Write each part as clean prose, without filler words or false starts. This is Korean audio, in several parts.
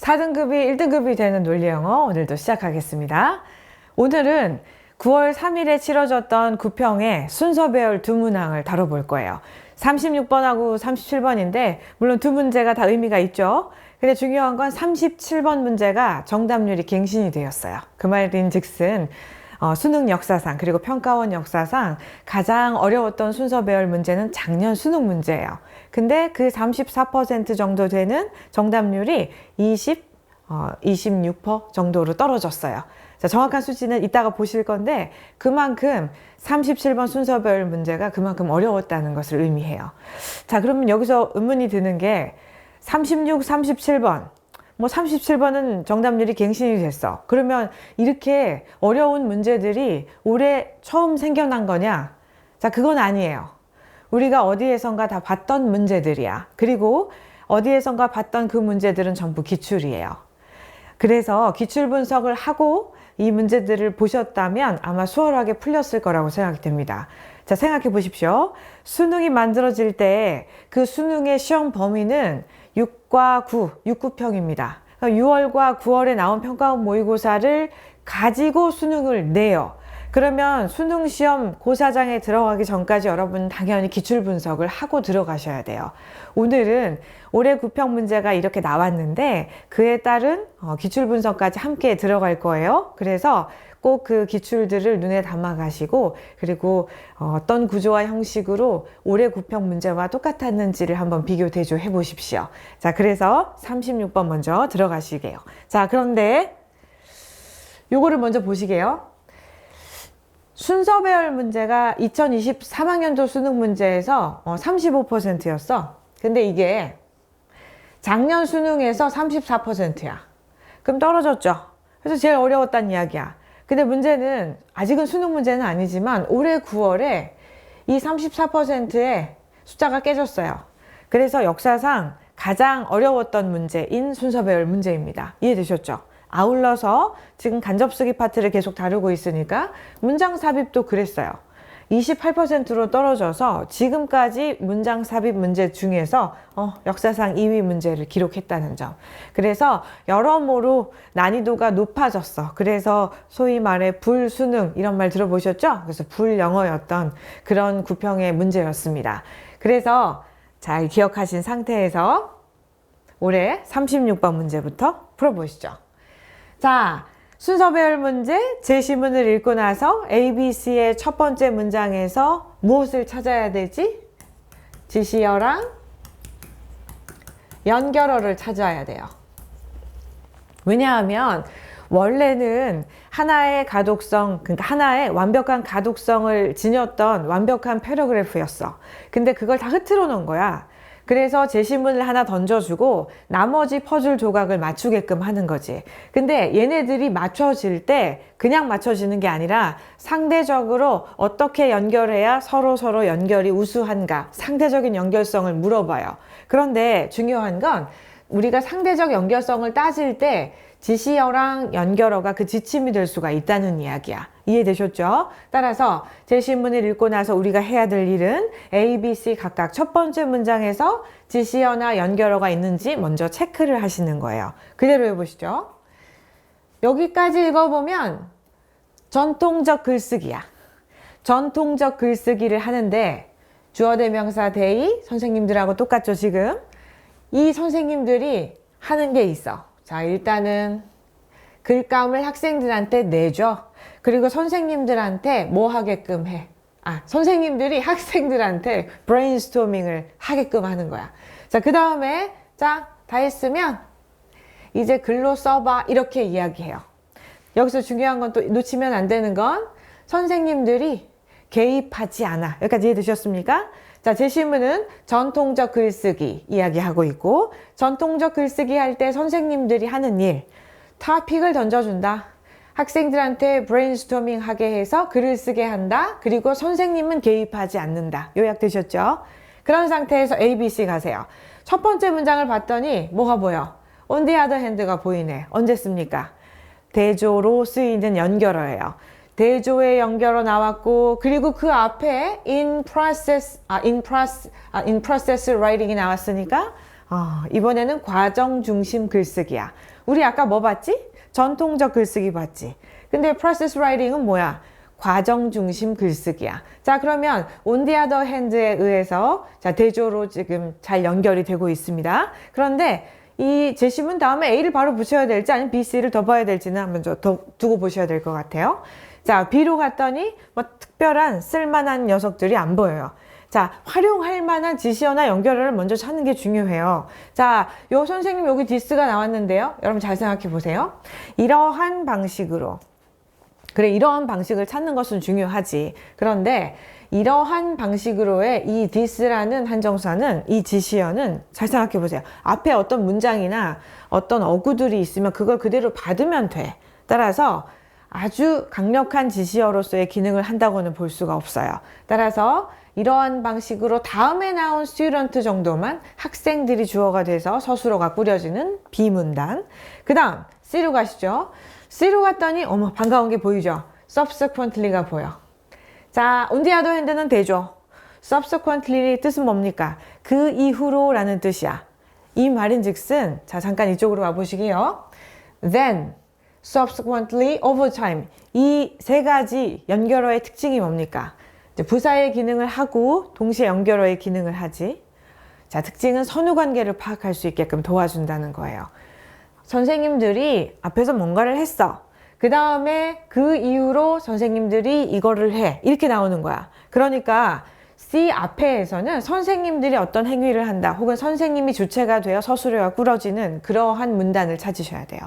4등급이 1등급이 되는 논리영어 오늘도 시작하겠습니다. 오늘은 9월 3일에 치러졌던 구평의 순서 배열 두 문항을 다뤄볼 거예요. 36번하고 37번인데 물론 두 문제가 다 의미가 있죠. 근데 중요한 건 37번 문제가 정답률이 갱신이 되었어요. 그 말인즉슨 수능 역사상 그리고 평가원 역사상 가장 어려웠던 순서 배열 문제는 작년 수능 문제예요. 근데 그 34% 정도 되는 정답률이 26% 정도로 떨어졌어요. 자, 정확한 수치는 이따가 보실 건데 그만큼 37번 순서별 문제가 그만큼 어려웠다는 것을 의미해요. 자, 그러면 여기서 의문이 드는 게 36, 37번 37번은 정답률이 갱신이 됐어. 그러면 이렇게 어려운 문제들이 올해 처음 생겨난 거냐? 자, 그건 아니에요. 우리가 어디에선가 다 봤던 문제들이야. 그리고 어디에선가 봤던 그 문제들은 전부 기출이에요. 그래서 기출 분석을 하고 이 문제들을 보셨다면 아마 수월하게 풀렸을 거라고 생각이 됩니다. 자, 생각해 보십시오. 수능이 만들어질 때 그 수능의 시험 범위는 6과 9, 6구평입니다. 6월과 9월에 나온 평가원 모의고사를 가지고 수능을 내요. 그러면 수능 시험 고사장에 들어가기 전까지 여러분 당연히 기출 분석을 하고 들어가셔야 돼요. 오늘은 올해 구평 문제가 이렇게 나왔는데 그에 따른 기출 분석까지 함께 들어갈 거예요. 그래서 꼭 그 기출들을 눈에 담아 가시고 그리고 어떤 구조와 형식으로 올해 구평 문제와 똑같았는지를 한번 비교 대조해 보십시오. 자, 그래서 36번 먼저 들어가시게요. 자, 그런데 요거를 먼저 보시게요. 순서 배열 문제가 2023학년도 수능 문제에서 35%였어. 근데 이게 작년 수능에서 34%야. 그럼 떨어졌죠. 그래서 제일 어려웠다는 이야기야. 근데 문제는 아직은 수능 문제는 아니지만 올해 9월에 이 34%의 숫자가 깨졌어요. 그래서 역사상 가장 어려웠던 문제인 순서 배열 문제입니다. 이해되셨죠? 아울러서 지금 간접쓰기 파트를 계속 다루고 있으니까 문장 삽입도 그랬어요. 28%로 떨어져서 지금까지 문장 삽입 문제 중에서 역사상 2위 문제를 기록했다는 점. 그래서 여러모로 난이도가 높아졌어. 그래서 소위 말해 불수능 이런 말 들어보셨죠? 그래서 불영어였던 그런 구평의 문제였습니다. 그래서 잘 기억하신 상태에서 올해 36번 문제부터 풀어보시죠. 자, 순서 배열 문제 제시문을 읽고 나서 ABC의 첫 번째 문장에서 무엇을 찾아야 되지? 지시어랑 연결어를 찾아야 돼요. 왜냐하면 원래는 하나의 가독성, 그러니까 하나의 완벽한 가독성을 지녔던 완벽한 패러그래프였어. 근데 그걸 다 흐트러 놓은 거야. 그래서 제시문을 하나 던져주고 나머지 퍼즐 조각을 맞추게끔 하는 거지. 근데 얘네들이 맞춰질 때 그냥 맞춰지는 게 아니라 상대적으로 어떻게 연결해야 서로 연결이 우수한가, 상대적인 연결성을 물어봐요. 그런데 중요한 건 우리가 상대적 연결성을 따질 때 지시어랑 연결어가 그 지침이 될 수가 있다는 이야기야. 이해되셨죠? 따라서 제시문을 읽고 나서 우리가 해야 될 일은 A, B, C 각각 첫 번째 문장에서 지시어나 연결어가 있는지 먼저 체크를 하시는 거예요. 그대로 해보시죠. 여기까지 읽어보면 전통적 글쓰기야. 전통적 글쓰기를 하는데 주어 대명사 they 선생님들하고 똑같죠 지금? 이 선생님들이 하는 게 있어. 자, 일단은 글감을 학생들한테 내줘. 그리고 선생님들한테 뭐 하게끔 해? 선생님들이 학생들한테 브레인스토밍을 하게끔 하는 거야. 자, 그 다음에 자, 다 했으면 이제 글로 써봐 이렇게 이야기해요. 여기서 중요한 건 또 놓치면 안 되는 건 선생님들이 개입하지 않아. 여기까지 이해되셨습니까? 자, 제시문은 전통적 글쓰기 이야기하고 있고 전통적 글쓰기 할 때 선생님들이 하는 일 토픽을 던져준다. 학생들한테 브레인스토밍 하게 해서 글을 쓰게 한다. 그리고 선생님은 개입하지 않는다. 요약되셨죠? 그런 상태에서 A, B, C 가세요. 첫 번째 문장을 봤더니 뭐가 보여? On the other hand가 보이네. 언제 씁니까? 대조로 쓰이는 연결어예요. 대조의 연결어 나왔고 그리고 그 앞에 in process writing이 나왔으니까 이번에는 과정 중심 글쓰기야. 우리 아까 뭐 봤지? 전통적 글쓰기 봤지. 근데 process writing은 뭐야? 과정 중심 글쓰기야. 자, 그러면 on the other hand에 의해서 자, 대조로 지금 잘 연결이 되고 있습니다. 그런데 이 제시문 다음에 A를 바로 붙여야 될지 아니면 B, C를 더 봐야 될지는 한번 더 두고 보셔야 될 것 같아요. 자, B로 갔더니 뭐 특별한 쓸만한 녀석들이 안 보여요. 자, 활용할 만한 지시어나 연결어를 먼저 찾는 게 중요해요. 자, 요 선생님 여기 디스가 나왔는데요. 여러분 잘 생각해 보세요. 이러한 방식으로. 그래, 이러한 방식을 찾는 것은 중요하지. 그런데 이러한 방식으로의 이 this라는 한정사는, 이 지시어는 잘 생각해 보세요. 앞에 어떤 문장이나 어떤 어구들이 있으면 그걸 그대로 받으면 돼. 따라서 아주 강력한 지시어로서의 기능을 한다고는 볼 수가 없어요. 따라서 이러한 방식으로 다음에 나온 student 정도만 학생들이 주어가 돼서 서술어가 꾸려지는 비문단. 그 다음 C로 가시죠. C로 갔더니 어머 반가운 게 보이죠? subsequently가 보여. 자, on the other hand는 되죠. subsequently 뜻은 뭡니까? 그 이후로 라는 뜻이야. 이 말인즉슨 자 잠깐 이쪽으로 와보시게요. then, subsequently, over time 이 세 가지 연결어의 특징이 뭡니까? 이제 부사의 기능을 하고 동시에 연결어의 기능을 하지. 자, 특징은 선후관계를 파악할 수 있게끔 도와준다는 거예요. 선생님들이 앞에서 뭔가를 했어. 그 다음에 그 이후로 선생님들이 이거를 해. 이렇게 나오는 거야. 그러니까 C 앞에서는 선생님들이 어떤 행위를 한다. 혹은 선생님이 주체가 되어 서술어가 꾸려지는 그러한 문단을 찾으셔야 돼요.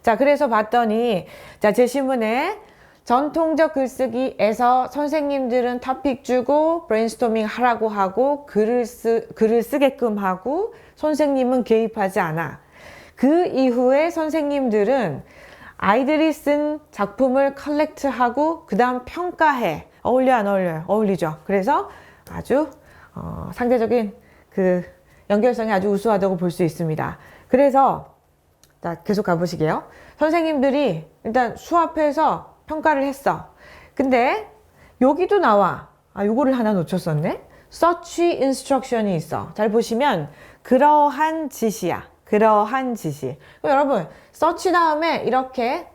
자, 그래서 봤더니 자, 제시문에 전통적 글쓰기에서 선생님들은 토픽 주고 브레인스토밍 하라고 하고 글을 쓰게끔 하고 선생님은 개입하지 않아. 그 이후에 선생님들은 아이들이 쓴 작품을 컬렉트하고 그 다음 평가해. 어울려 안 어울려요? 어울리죠. 그래서 아주 상대적인 그 연결성이 아주 우수하다고 볼 수 있습니다. 그래서 자, 계속 가보시게요. 선생님들이 일단 수업에서 평가를 했어. 근데 여기도 나와. 요거를 하나 놓쳤었네. such instruction이 있어. 잘 보시면 그러한 지시야. 그러한 지시. 여러분, such 다음에 이렇게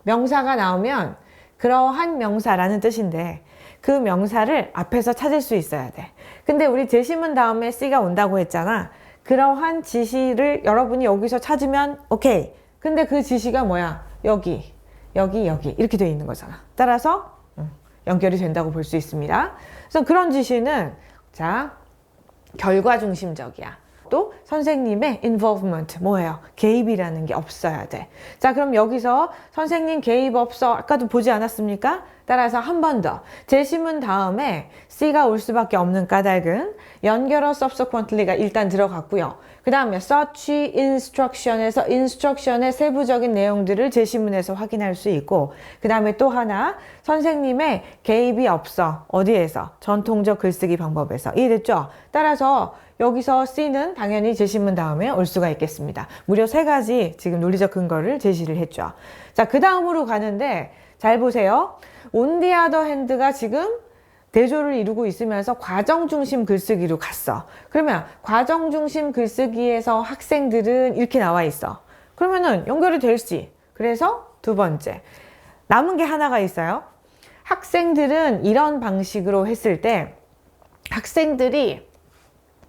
명사가 나오면 그러한 명사라는 뜻인데 그 명사를 앞에서 찾을 수 있어야 돼. 근데 우리 제시문 다음에 C가 온다고 했잖아. 그러한 지시를 여러분이 여기서 찾으면 오케이. 근데 그 지시가 뭐야? 여기 이렇게 되어 있는 거잖아. 따라서 연결이 된다고 볼 수 있습니다. 그래서 그런 지시는 자, 결과 중심적이야. 또 선생님의 involvement 뭐예요? 개입이라는 게 없어야 돼. 자, 그럼 여기서 선생님 개입 없어 아까도 보지 않았습니까? 따라서 한 번 더 제시문 다음에 C가 올 수밖에 없는 까닭은 연결어 subsequently가 일단 들어갔고요. 그 다음에 such instruction에서 instruction의 세부적인 내용들을 제시문에서 확인할 수 있고 그 다음에 또 하나 선생님의 개입이 없어. 어디에서? 전통적 글쓰기 방법에서. 이해됐죠? 따라서 여기서 C는 당연히 제시문 다음에 올 수가 있겠습니다. 무려 세 가지 지금 논리적 근거를 제시를 했죠. 자, 그 다음으로 가는데 잘 보세요. on the other hand가 지금 대조를 이루고 있으면서 과정 중심 글쓰기로 갔어. 그러면 과정 중심 글쓰기에서 학생들은 이렇게 나와 있어. 그러면은 연결이 될지. 그래서 두 번째. 남은 게 하나가 있어요. 학생들은 이런 방식으로 했을 때 학생들이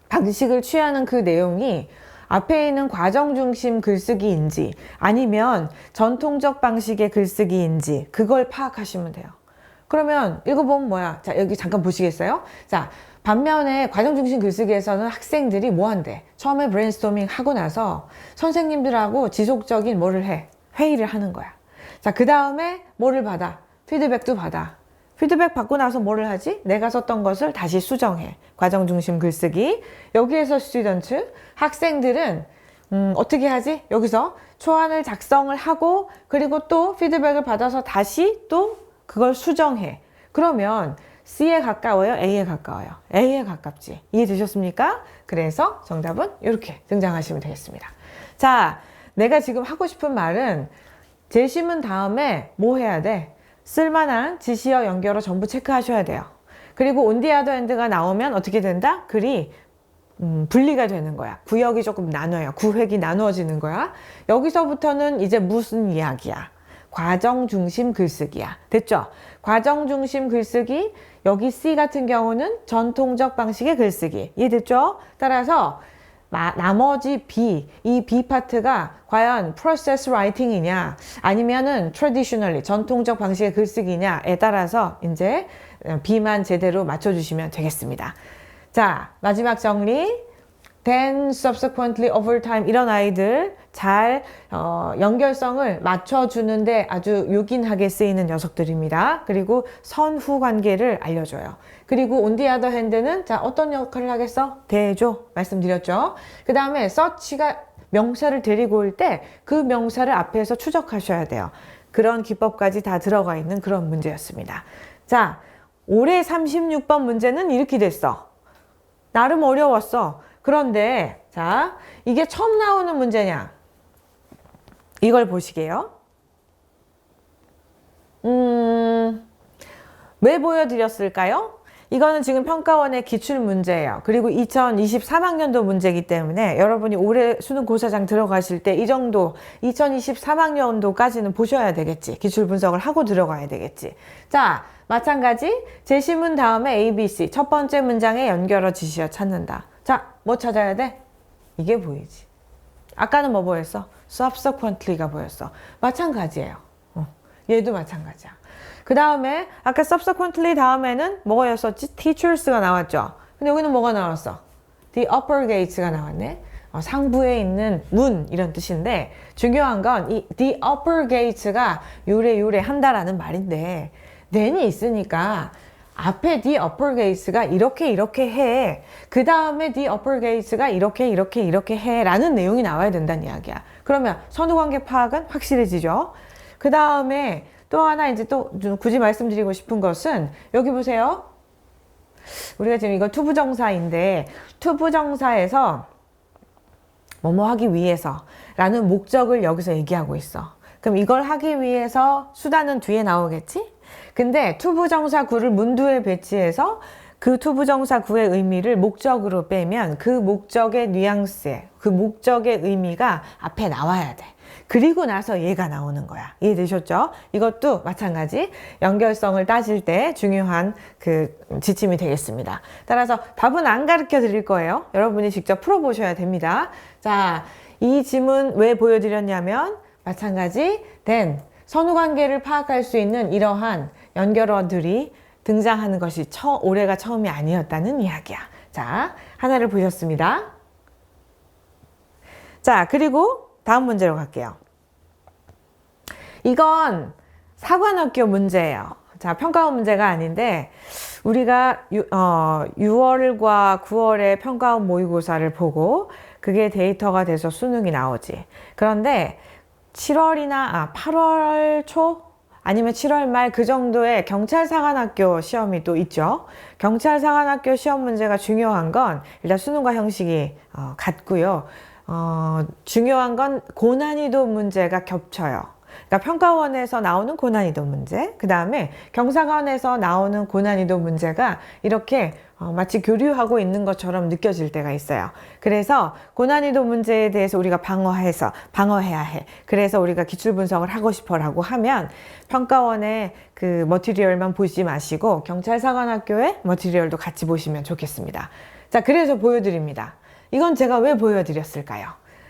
방식을 취하는 그 내용이 앞에 있는 과정 중심 글쓰기인지 아니면 전통적 방식의 글쓰기인지 그걸 파악하시면 돼요. 그러면 읽어보면 뭐야? 자, 여기 잠깐 보시겠어요? 자, 반면에 과정 중심 글쓰기에서는 학생들이 뭐 한대? 처음에 브레인스토밍 하고 나서 선생님들하고 지속적인 뭐를 해? 회의를 하는 거야. 자, 그 다음에 뭐를 받아? 피드백도 받아. 피드백 받고 나서 뭐를 하지? 내가 썼던 것을 다시 수정해. 과정 중심 글쓰기. 여기에서 스튜던트, 학생들은 어떻게 하지? 여기서 초안을 작성을 하고 그리고 또 피드백을 받아서 다시 또 그걸 수정해. 그러면 C에 가까워요? A에 가까워요? A에 가깝지. 이해되셨습니까? 그래서 정답은 이렇게 등장하시면 되겠습니다. 자, 내가 지금 하고 싶은 말은 제시문 다음에 뭐 해야 돼? 쓸만한 지시어 연결어 전부 체크하셔야 돼요. 그리고 on the other hand가 나오면 어떻게 된다? 글이 분리가 되는 거야. 구역이 조금 나눠요. 구획이 나누어지는 거야. 여기서부터는 이제 무슨 이야기야? 과정 중심 글쓰기야. 됐죠? 과정 중심 글쓰기. 여기 C 같은 경우는 전통적 방식의 글쓰기. 이해됐죠? 따라서 나머지 B, 이 B 파트가 과연 process writing이냐 아니면은 traditionally 전통적 방식의 글쓰기냐에 따라서 이제 B만 제대로 맞춰주시면 되겠습니다. 자, 마지막 정리. then, subsequently, over time 이런 아이들 잘 연결성을 맞춰주는데 아주 요긴하게 쓰이는 녀석들입니다. 그리고 선후 관계를 알려줘요. 그리고 on the other hand는 자 어떤 역할을 하겠어? 대조 말씀드렸죠. 그 다음에 search가 명사를 데리고 올 때 그 명사를 앞에서 추적하셔야 돼요. 그런 기법까지 다 들어가 있는 그런 문제였습니다. 자, 올해 36번 문제는 이렇게 됐어. 나름 어려웠어. 그런데 자, 이게 처음 나오는 문제냐? 이걸 보시게요. 왜 보여드렸을까요? 이거는 지금 평가원의 기출 문제예요. 그리고 2023학년도 문제이기 때문에 여러분이 올해 수능 고사장 들어가실 때 이 정도 2023학년도까지는 보셔야 되겠지. 기출 분석을 하고 들어가야 되겠지. 자, 마찬가지 제시문 다음에 A, B, C 첫 번째 문장에 연결어 지시어 찾는다. 자, 뭐 찾아야 돼? 이게 보이지. 아까는 뭐 보였어? subsequently가 보였어. 마찬가지예요. 얘도 마찬가지야. 그 다음에 아까 subsequently 다음에는 뭐였었지? teachers가 나왔죠. 근데 여기는 뭐가 나왔어? the upper gates가 나왔네. 상부에 있는 문 이런 뜻인데 중요한 건 이 the upper gates가 요래 한다라는 말인데 then이 있으니까 앞에 the upper gates가 이렇게 해. 그 다음에 the upper gates가 이렇게 해 라는 내용이 나와야 된다는 이야기야. 그러면 선후관계 파악은 확실해지죠. 그 다음에 또 하나 이제 또 굳이 말씀드리고 싶은 것은 여기 보세요. 우리가 지금 이거 투부정사인데 투부정사에서 뭐뭐 하기 위해서 라는 목적을 여기서 얘기하고 있어. 그럼 이걸 하기 위해서 수단은 뒤에 나오겠지? 근데 투부정사 구를 문두에 배치해서 그 투부정사 구의 의미를 목적으로 빼면 그 목적의 뉘앙스에 그 목적의 의미가 앞에 나와야 돼. 그리고 나서 얘가 나오는 거야. 이해되셨죠? 이것도 마찬가지 연결성을 따질 때 중요한 그 지침이 되겠습니다. 따라서 답은 안 가르쳐 드릴 거예요. 여러분이 직접 풀어보셔야 됩니다. 자, 이 지문 왜 보여드렸냐면 마찬가지 then 선후관계를 파악할 수 있는 이러한 연결어들이 등장하는 것이 올해가 처음이 아니었다는 이야기야. 자, 하나를 보셨습니다. 자, 그리고 다음 문제로 갈게요. 이건 사관학교 문제예요. 자, 평가원 문제가 아닌데 우리가 6월과 9월에 평가원 모의고사를 보고 그게 데이터가 돼서 수능이 나오지. 그런데 8월 초 아니면 7월 말 그 정도의 경찰사관학교 시험이 또 있죠. 경찰사관학교 시험 문제가 중요한 건 일단 수능과 형식이 같고요. 중요한 건 고난이도 문제가 겹쳐요. 그러니까 평가원에서 나오는 고난이도 문제, 그 다음에 경사관에서 나오는 고난이도 문제가 이렇게 마치 교류하고 있는 것처럼 느껴질 때가 있어요. 그래서 고난이도 문제에 대해서 우리가 방어해야 해. 그래서 우리가 기출 분석을 하고 싶어라고 하면 평가원의 그 머티리얼만 보지 마시고 경찰사관학교의 머티리얼도 같이 보시면 좋겠습니다. 자, 그래서 보여드립니다. 이건 제가 왜 보여드렸을까요?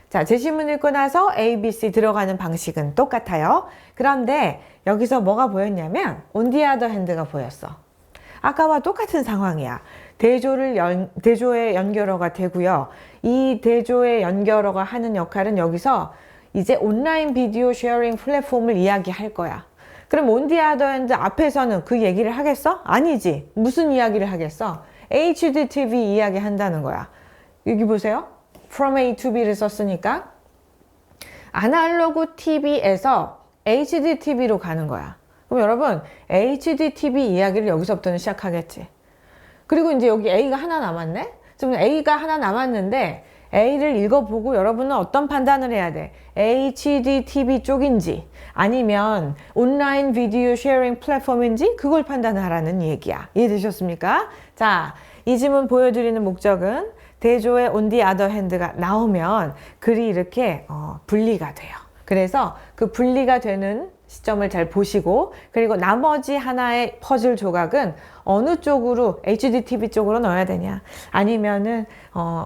자, 제시문 읽고 나서 A, B, C 들어가는 방식은 똑같아요. 그런데 여기서 뭐가 보였냐면 on the other hand가 보였어. 아까와 똑같은 상황이야. 대조의 연결어가 되고요. 이 대조의 연결어가 하는 역할은 여기서 이제 온라인 비디오 쉐어링 플랫폼을 이야기할 거야. 그럼 on the other hand 앞에서는 그 얘기를 하겠어? 아니지. 무슨 이야기를 하겠어? HDTV 이야기 한다는 거야. 여기 보세요. From A to B를 썼으니까 아날로그 TV에서 HDTV로 가는 거야. 그럼 여러분 HDTV 이야기를 여기서부터는 시작하겠지. 그리고 이제 여기 A가 하나 남았네. 지금 A가 하나 남았는데 A를 읽어보고 여러분은 어떤 판단을 해야 돼? HDTV 쪽인지 아니면 온라인 비디오 쉐어링 플랫폼인지 그걸 판단하라는 얘기야. 이해되셨습니까? 자, 이 지문 보여드리는 목적은 대조의 on the other hand가 나오면 글이 이렇게 분리가 돼요. 그래서 그 분리가 되는 시점을 잘 보시고, 그리고 나머지 하나의 퍼즐 조각은 어느 쪽으로, HDTV 쪽으로 넣어야 되냐, 아니면은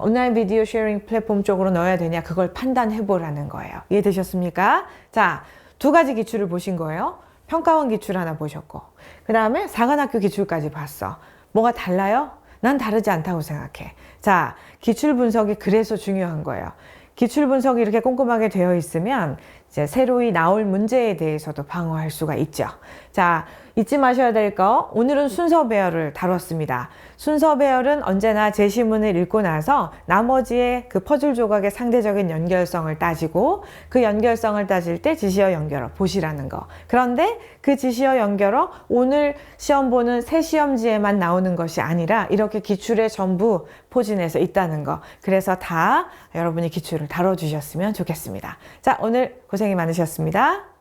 온라인 비디오 쉐어링 플랫폼 쪽으로 넣어야 되냐, 그걸 판단해 보라는 거예요. 이해되셨습니까? 자, 두 가지 기출을 보신 거예요. 평가원 기출 하나 보셨고, 그 다음에 사관학교 기출까지 봤어. 뭐가 달라요? 난 다르지 않다고 생각해. 자, 기출 분석이 그래서 중요한 거예요. 기출 분석이 이렇게 꼼꼼하게 되어 있으면 이제 새로이 나올 문제에 대해서도 방어할 수가 있죠. 자, 잊지 마셔야 될 거, 오늘은 순서 배열을 다뤘습니다. 순서 배열은 언제나 제시문을 읽고 나서 나머지의 그 퍼즐 조각의 상대적인 연결성을 따지고, 그 연결성을 따질 때 지시어 연결어 보시라는 거. 그런데 그 지시어 연결어 오늘 시험 보는 새 시험지에만 나오는 것이 아니라 이렇게 기출에 전부 포진해서 있다는 거. 그래서 다 여러분이 기출을 다뤄주셨으면 좋겠습니다. 자, 오늘 고생이 많으셨습니다.